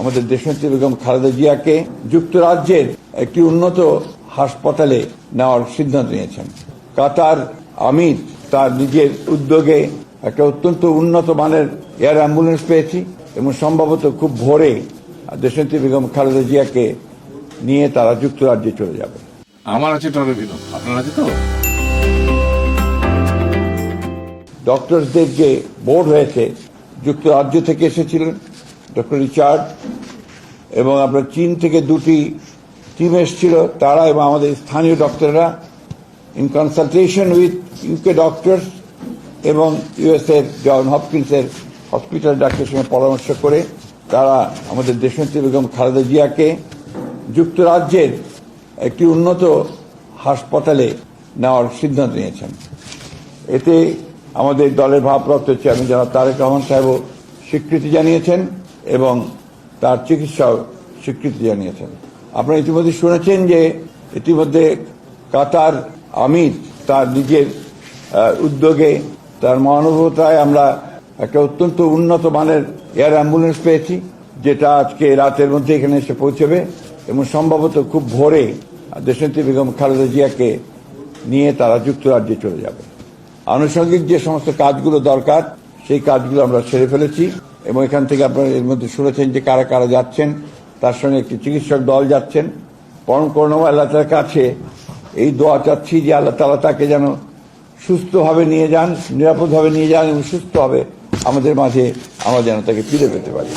আমাদের দেশনেত্রী বেগম খালেদা জিয়াকে যুক্তরাজ্যের একটি উন্নত হাসপাতালে নেওয়ার সিদ্ধান্ত নিয়েছেন। কাতার আমির তার নিজের উদ্যোগে একটা অত্যন্ত উন্নত মানের এয়ার অ্যাম্বুলেন্স পেয়েছি এবং সম্ভবত খুব ভোরে দেশনেত্রী বেগম খালেদা জিয়াকে নিয়ে তারা যুক্তরাজ্যে চলে যাবে। আমার আছে টরেভিনো, আপনার আছে তো? ডক্টরসদের যে বোর্ড হয়েছে যুক্তরাজ্য থেকে এসেছিলেন ডক্টর রিচার্ড, এবং আপনার চীন থেকে দুটি টিম এসেছিল তারা, এবং আমাদের স্থানীয় ডক্টররা in consultation with UK doctors এবং ইউএসএর জন হপকিন্সের হসপিটাল ডাক্তারের সঙ্গে পরামর্শ করে তারা আমাদের দেশনেত্রী বেগম খালেদা জিয়াকে যুক্তরাজ্যের একটি উন্নত হাসপাতালে নেওয়ার সিদ্ধান্ত নিয়েছেন। এতে আমাদের দলের ভারপ্রাপ্ত চেয়ারম্যান জনাব তারেক রহমান সাহেবও স্বীকৃতি জানিয়েছেন এবং তার চিকিৎসাও স্বীকৃতি জানিয়েছেন। আপনারা ইতিমধ্যে শুনেছেন যে ইতিমধ্যে কাতার আমির তার নিজের উদ্যোগে তার মহানুভবতায় আমরা একটা অত্যন্ত উন্নত মানের এয়ার অ্যাম্বুলেন্স পেয়েছি, যেটা আজকে রাতের মধ্যে এখানে এসে পৌঁছবে এবং সম্ভবত খুব ভোরে দেশনেত্রী বেগম খালেদা জিয়াকে নিয়ে তারা যুক্তরাজ্যে চলে যাবে। আনুষঙ্গিক যে সমস্ত কাজগুলো দরকার সেই কাজগুলো আমরা সেরে ফেলেছি এবং এখান থেকে আপনারা এর মধ্যে শুনেছেন যে কারা কারা যাচ্ছেন, তার সঙ্গে একটি চিকিৎসক দল যাচ্ছেন। পরম করুণাময় আল্লাহ তাআলার কাছে এই দোয়া চাচ্ছি যে আল্লাহ তাআলা তাকে যেন সুস্থভাবে নিয়ে যান, নিরাপদভাবে নিয়ে যান এবং সুস্থভাবে আমাদের মাঝে আমরা যেন তাকে ফিরে পেতে পারি।